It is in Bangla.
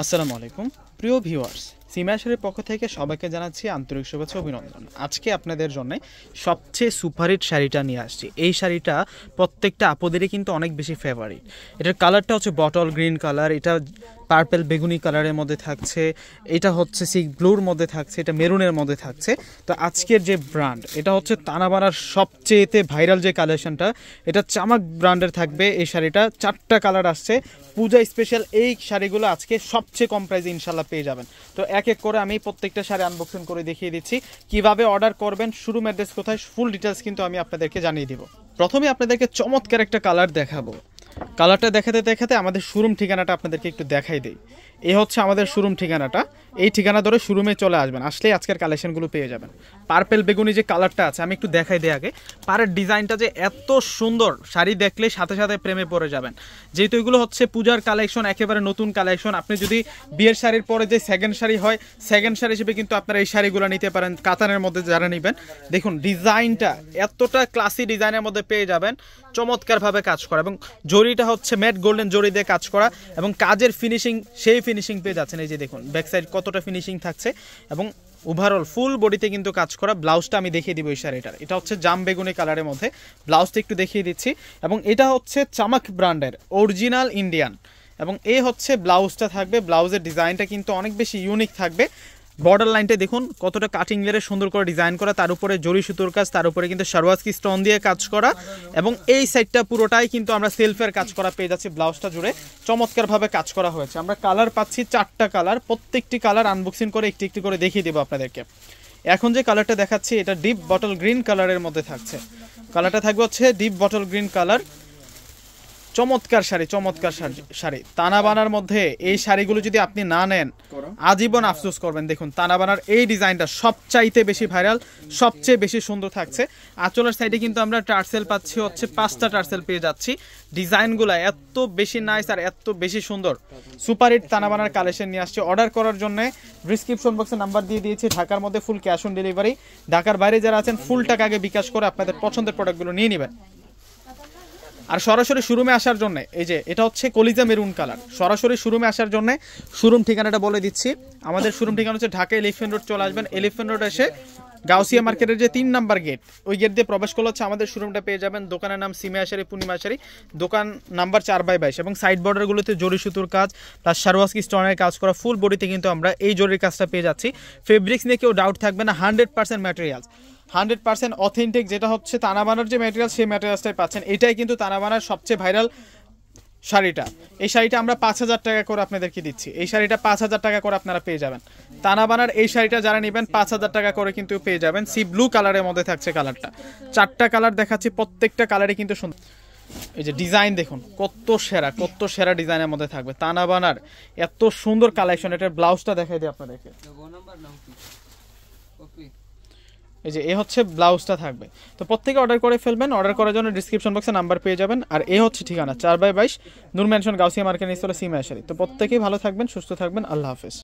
আসসালামু আলাইকুম প্রিয় ভিউয়ার্স, সিমাশারের পক্ষ থেকে সবাইকে জানাচ্ছি আন্তরিক শুভেচ্ছা অভিনন্দন। আজকে আপনাদের জন্য সবচেয়ে সুপারহিট শাড়িটা নিয়ে আসছি। এই শাড়িটা প্রত্যেকটা আপুদেরই কিন্তু অনেক বেশি ফেভারিট। এটার কালারটা হচ্ছে বটল গ্রিন কালার, এটা পার্পেল বেগুনি কালারের মধ্যে থাকছে, এটা হচ্ছে সি ব্লুর মধ্যে থাকছে, এটা মেরুনের মধ্যে থাকছে। তো আজকের যে ব্র্যান্ড এটা হচ্ছে তানাবানার সবচেয়েতে ভাইরাল যে কালেকশনটা, এটা চামাক ব্র্যান্ডের থাকবে। এই শাড়িটা 4টা কালার আসছে, পূজা স্পেশাল এই শাড়িগুলো আজকে সবচেয়ে কম প্রাইসে ইনশাল্লাহ পেয়ে যাবেন। তো এক এক করে আমি প্রত্যেকটা শাড়ি আনবক্সিং করে দেখিয়ে দিচ্ছি, কিভাবে অর্ডার করবেন, শোরুম অ্যাড্রেস কোথায়, ফুল ডিটেলস কিন্তু আমি আপনাদেরকে জানিয়ে দিব। প্রথমে আপনাদেরকে চমৎকার একটা কালার দেখাবো। কালারটা দেখাতে দেখাতে আমাদের শোরুম ঠিকানাটা আপনাদেরকে একটু দেখাই দেই। এই হচ্ছে আমাদের শোরুম ঠিকানাটা, এই ঠিকানা ধরে শোরুমে চলে আসবেন, আসলেই আজকের কালেকশনগুলো পেয়ে যাবেন। পার্পেল বেগুনি যে কালারটা আছে আমি একটু দেখাই দিই আগে। পাড়ের ডিজাইনটা যে এত সুন্দর, শাড়ি দেখলে সাথে সাথে প্রেমে পড়ে যাবেন। যেহেতু এগুলো হচ্ছে পূজার কালেকশন, একেবারে নতুন কালেকশন। আপনি যদি বিয়ের শাড়ির পরে যে সেকেন্ড শাড়ি হয়, সেকেন্ড শাড়ি হিসেবে কিন্তু আপনারা এই শাড়িগুলো নিতে পারেন, কাতানের মধ্যে যারা নেবেন। দেখুন ডিজাইনটা এতটা ক্লাসি ডিজাইনের মধ্যে পেয়ে যাবেন, চমৎকারভাবে কাজ করা, এবং জরিটা হচ্ছে ম্যাট গোল্ডেন জরি দিয়ে কাজ করা, এবং কাজের ফিনিশিং সেই ফিনিশিং পেয়ে যাচ্ছেন। এই যে দেখুন ব্যাক সাইড কতটা ফিনিশিং থাকছে, এবং ওভারঅল ফুল বডিতে কিন্তু কাজ করা। ব্লাউজটা আমি দেখিয়ে দিব এই শাড়িটার, এটা হচ্ছে জাম বেগুনি কালারের মধ্যে, ব্লাউজটা একটু দেখিয়ে দিচ্ছি। এবং এটা হচ্ছে চামাক ব্র্যান্ডের অরিজিনাল ইন্ডিয়ান, এবং এই হচ্ছে ব্লাউজটা থাকবে। ব্লাউজের ডিজাইনটা কিন্তু অনেক বেশি ইউনিক থাকবে। বর্ডার লাইনটা দেখুন কতটা কাটিং লেয়ারে সুন্দর করে ডিজাইন করা, তার উপরে জরি সুতোর কাজ, তার উপরে কিন্তু সারওয়াজকি স্টোন দিয়ে কাজ করা, এবং এই সাইডটা পুরোটাই কিন্তু আমরা সেলফের কাজ করা পেয়ে যাচ্ছি। ব্লাউজটা জুড়ে চমৎকারভাবে কাজ করা হয়েছে। আমরা কালার পাচ্ছি 4টা কালার, প্রত্যেকটি কালার আনবক্সিং করে একটি একটি করে দেখিয়ে দেবো আপনাদেরকে। এখন যে কালারটা দেখাচ্ছি এটা ডিপ বটল গ্রিন কালারের মধ্যে থাকছে। কালারটা থাকবে হচ্ছে ডিপ বটল গ্রিন কালার। চমৎকার শাড়ি, চমৎকার শাড়ি। তানাবানার মধ্যে এই শাড়িগুলো যদি আপনি না নেন আজীবন আফসোস করবেন। দেখুন তানাবানার এই ডিজাইনটা সবচাইতে বেশি ভাইরাল, সবচেয়ে বেশি সুন্দর থাকছে। আঁচলের সাইডে কিন্তু আমরা টার্সেল পাচ্ছি হচ্ছে 5টা টার্সেল পেয়ে যাচ্ছি। ডিজাইনগুলো এত বেশি নাইস আর এত বেশি সুন্দর। সুপারহিট তানাবানার কালেকশন নিয়ে আসছে। অর্ডার করার জন্য ডিসক্রিপশন বক্সে নাম্বার দিয়ে দিয়েছি। ঢাকার মধ্যে ফুল ক্যাশ অন ডেলিভারি, ঢাকার বাইরে যারা আছেন ফুল টাকা আগে বিকাশ করে আপনাদের পছন্দের প্রোডাক্টগুলো নিয়ে নেবেন। আর সরাসরি শোরুমে আসার জন্য এই যে এটা হচ্ছে কলিজা মেরুন কালার। সরাসরি শোরুমে আসার জন্য শোরুম ঠিকানাটা বলে দিচ্ছি। আমাদের শোরুম ঠিকানা হচ্ছে ঢাকা এলিফ্যান্ট রোড। চলে আসবেন এলিফ্যান্ট রোড, এসে গাউসিয়া মার্কেটের যে 3 নাম্বার গেট, ওই গেট দিয়ে প্রবেশ করলে হচ্ছে আমাদের শোরুমটা পেয়ে যাবেন। দোকানের নাম সিমিয়াশারি পূর্ণিমাশারি, দোকান নাম্বার 4/22, এবং সাইড বর্ডারগুলোতে জরি সুতোর কাজ প্লাস সারওয়াজকি স্টোনের কাজ করা। ফুল বডিতে কিন্তু আমরা এই জরির কাজটা পেয়ে যাচ্ছি। ফেব্রিক্স নিয়ে কেউ ডাউট থাকবে না, 100% ম্যাটেরিয়ালস, 100% অথেন্টিক। যেটা হচ্ছে তানাবানার যে ম্যাটেরিয়াল, সেই ম্যাটেরিয়ালসটাই পাচ্ছেন। এটাই কিন্তু তানাবানার সবচেয়ে ভাইরাল শাড়িটা। এই শাড়িটা আমরা 5,000 টাকা করে আপনাদেরকে দিচ্ছি। এই শাড়িটা 5,000 টাকা করে আপনারা পেয়ে যাবেন। তানাবানার এই শাড়িটা যারা নেবেন 5,000 টাকা করে কিন্তু পেয়ে যাবেন। সি ব্লু কালারের মধ্যে থাকছে কালারটা। 4টা কালার দেখাচ্ছি, প্রত্যেকটা কালারই কিন্তু সুন্দর। এই যে ডিজাইন দেখুন কত সেরা, কত সেরা ডিজাইনের মধ্যে থাকবে তানাবানার এত সুন্দর কালেকশন। এটার ব্লাউজটা দেখাই দিই আপনাদেরকে। এই যে এ হচ্ছে ব্লাউজটা থাকবে। তো প্রত্যেকে অর্ডার করে ফেলবেন। অর্ডার করার জন্য ডিসক্রিপশন বক্সে নাম্বার পেয়ে যাবেন। আর এ হচ্ছে ঠিকানা 4/22 নূর ম্যানশন গাউসিয়া মার্কেট নিচতলা সিমিয়াশারি। তো প্রত্যেকেই ভালো থাকবেন, সুস্থ থাকবেন। আল্লাহ হাফেজ।